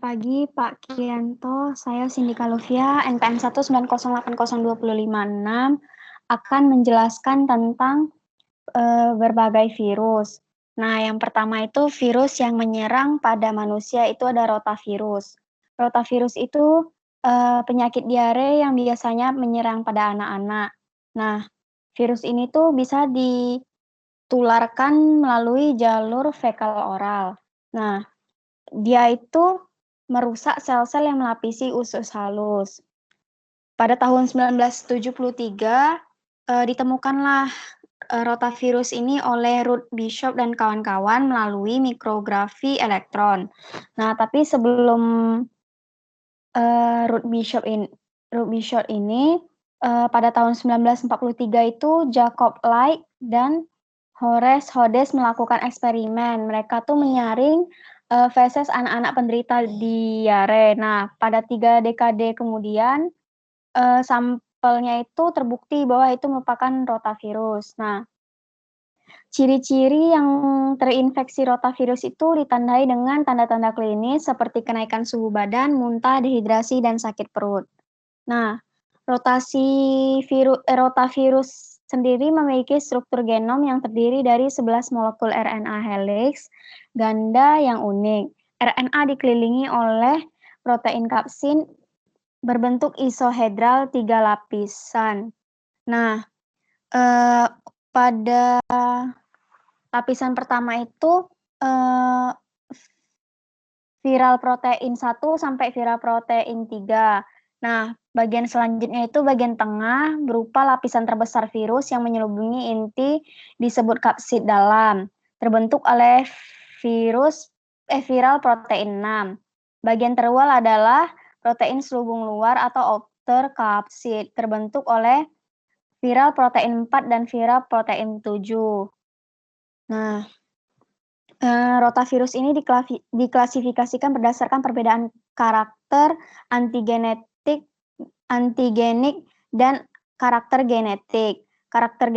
pagi Pak Kianto, saya Sindika Luvia, NPM 190802056 akan menjelaskan tentang berbagai virus. Nah, yang pertama itu virus yang menyerang pada manusia itu ada rotavirus. Rotavirus itu penyakit diare yang biasanya menyerang pada anak-anak. Nah, virus ini tuh bisa ditularkan melalui jalur fekal oral. Nah, dia itu merusak sel-sel yang melapisi usus halus. Pada tahun 1973, ditemukanlah rotavirus ini oleh Ruth Bishop dan kawan-kawan melalui mikrografi elektron. Nah, tapi sebelum Ruth Bishop ini pada tahun 1943 itu Jacob Light dan Horace Hodes melakukan eksperimen. Mereka tuh menyaring feses anak-anak penderita diare. Nah, pada 3 dekade kemudian sampelnya itu terbukti bahwa itu merupakan rotavirus. Nah, ciri-ciri yang terinfeksi rotavirus itu ditandai dengan tanda-tanda klinis seperti kenaikan suhu badan, muntah, dehidrasi, dan sakit perut. Nah, rotavirus sendiri memiliki struktur genom yang terdiri dari 11 molekul RNA helix ganda yang unik. RNA dikelilingi oleh protein kapsin berbentuk isohedral 3 lapisan. Nah, pada lapisan pertama itu viral protein 1 sampai viral protein 3. Nah, bagian selanjutnya itu bagian tengah berupa lapisan terbesar virus yang menyelubungi inti disebut kapsid dalam, terbentuk oleh viral protein 6. Bagian terluar adalah protein selubung luar atau outer kapsid, terbentuk oleh viral protein 4 dan viral protein 7. Nah, rotavirus ini diklasifikasikan berdasarkan perbedaan karakter antigenik, dan karakter genetik. Karakter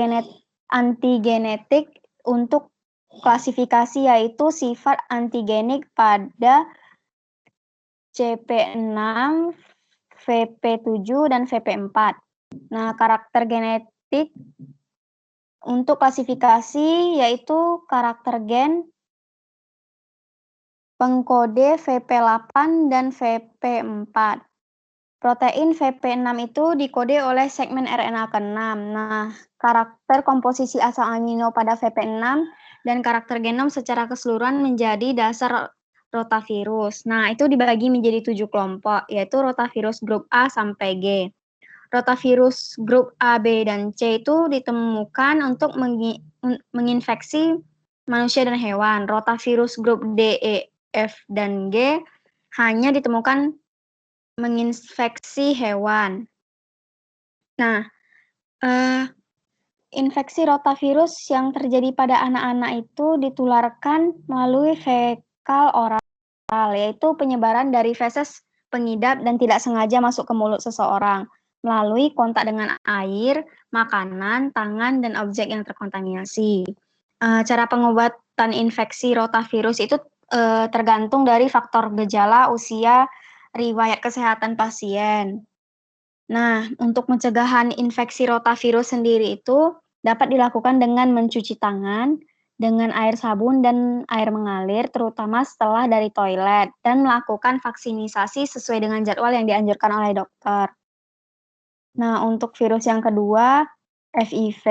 antigenetik untuk klasifikasi yaitu sifat antigenik pada CP6, VP7, dan VP4. Nah, karakter genetik untuk klasifikasi yaitu karakter gen pengkode VP8 dan VP4. Protein VP6 itu dikode oleh segmen RNA ke-6. Nah, karakter komposisi asam amino pada VP6 dan karakter genom secara keseluruhan menjadi dasar rotavirus. Nah, itu dibagi menjadi 7 kelompok, yaitu rotavirus grup A sampai G. Rotavirus grup A, B, dan C itu ditemukan untuk menginfeksi manusia dan hewan. Rotavirus grup D, E, F, dan G hanya ditemukan menginfeksi hewan. Nah, infeksi rotavirus yang terjadi pada anak-anak itu ditularkan melalui fekal oral, yaitu penyebaran dari feses pengidap dan tidak sengaja masuk ke mulut seseorang melalui kontak dengan air, makanan, tangan, dan objek yang terkontaminasi. Cara pengobatan infeksi rotavirus itu tergantung dari faktor gejala, usia, riwayat kesehatan pasien. Nah, untuk pencegahan infeksi rotavirus sendiri itu dapat dilakukan dengan mencuci tangan dengan air sabun dan air mengalir, terutama setelah dari toilet, dan melakukan vaksinisasi sesuai dengan jadwal yang dianjurkan oleh dokter. Nah, untuk virus yang kedua, FIV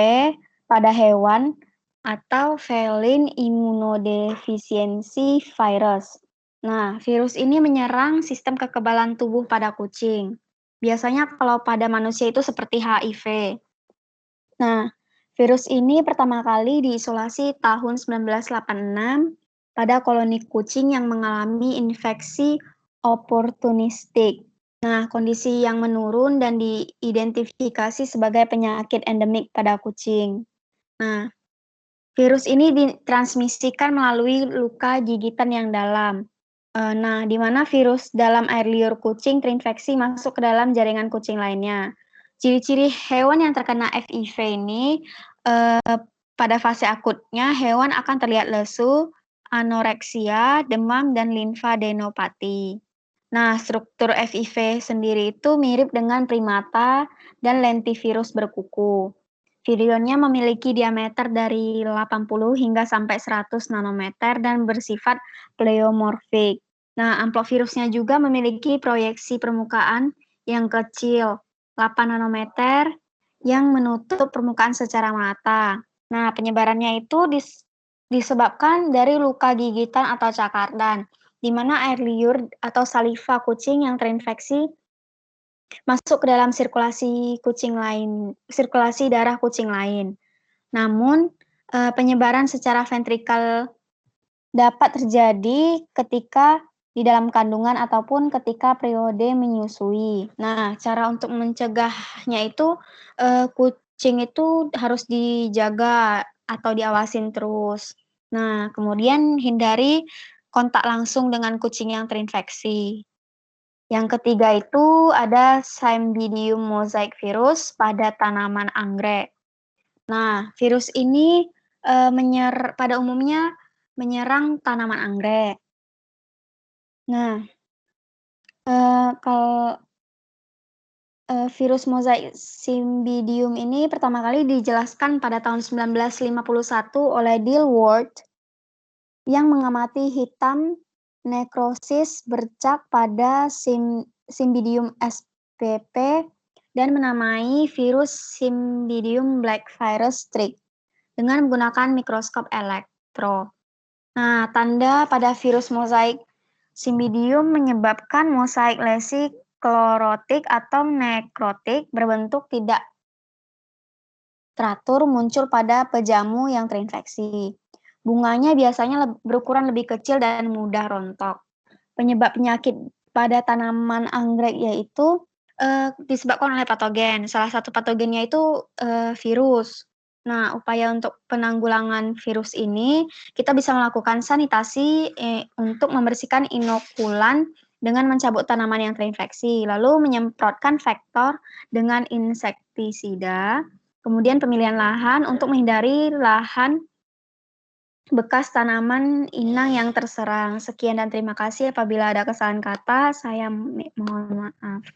pada hewan atau feline immunodeficiency virus. Nah, virus ini menyerang sistem kekebalan tubuh pada kucing. Biasanya kalau pada manusia itu seperti HIV. Nah, virus ini pertama kali diisolasi tahun 1986 pada koloni kucing yang mengalami infeksi oportunistik. Nah, kondisi yang menurun dan diidentifikasi sebagai penyakit endemik pada kucing. Nah, virus ini ditransmisikan melalui luka gigitan yang dalam. Nah, di mana virus dalam air liur kucing terinfeksi masuk ke dalam jaringan kucing lainnya. Ciri-ciri hewan yang terkena FIV ini, pada fase akutnya hewan akan terlihat lesu, anoreksia, demam, dan limfadenopati. Nah, struktur FIV sendiri itu mirip dengan primata dan lentivirus berkuku. Virionnya memiliki diameter dari 80 hingga sampai 100 nanometer dan bersifat pleomorfik. Nah, amplovirusnya juga memiliki proyeksi permukaan yang kecil, 8 nanometer, yang menutup permukaan secara merata. Nah, penyebarannya itu disebabkan dari luka gigitan atau cakardan, di mana air liur atau saliva kucing yang terinfeksi masuk ke dalam sirkulasi darah kucing lain. Namun, penyebaran secara ventrikal dapat terjadi ketika di dalam kandungan ataupun ketika periode menyusui. Nah, cara untuk mencegahnya itu, kucing itu harus dijaga atau diawasin terus. Nah, kemudian hindari kontak langsung dengan kucing yang terinfeksi. Yang ketiga itu ada Cymbidium mosaic virus pada tanaman anggrek. Nah, virus ini, pada umumnya menyerang tanaman anggrek. Nah, kalau, virus mosaic Cymbidium ini pertama kali dijelaskan pada tahun 1951 oleh Dilworth yang mengamati hitam nekrosis bercak pada Cymbidium spp dan menamai virus Cymbidium black virus streak dengan menggunakan mikroskop elektro. Nah, tanda pada virus mosaik Cymbidium menyebabkan mosaik lesi klorotik atau nekrotik berbentuk tidak teratur muncul pada pejamu yang terinfeksi. Bunganya biasanya berukuran lebih kecil dan mudah rontok. Penyebab penyakit pada tanaman anggrek yaitu disebabkan oleh patogen. Salah satu patogennya itu virus. Nah, upaya untuk penanggulangan virus ini, kita bisa melakukan sanitasi untuk membersihkan inokulan dengan mencabut tanaman yang terinfeksi, lalu menyemprotkan vektor dengan insektisida. Kemudian pemilihan lahan untuk menghindari lahan bekas tanaman inang yang terserang. Sekian dan terima kasih. Apabila ada kesalahan kata, saya mohon maaf.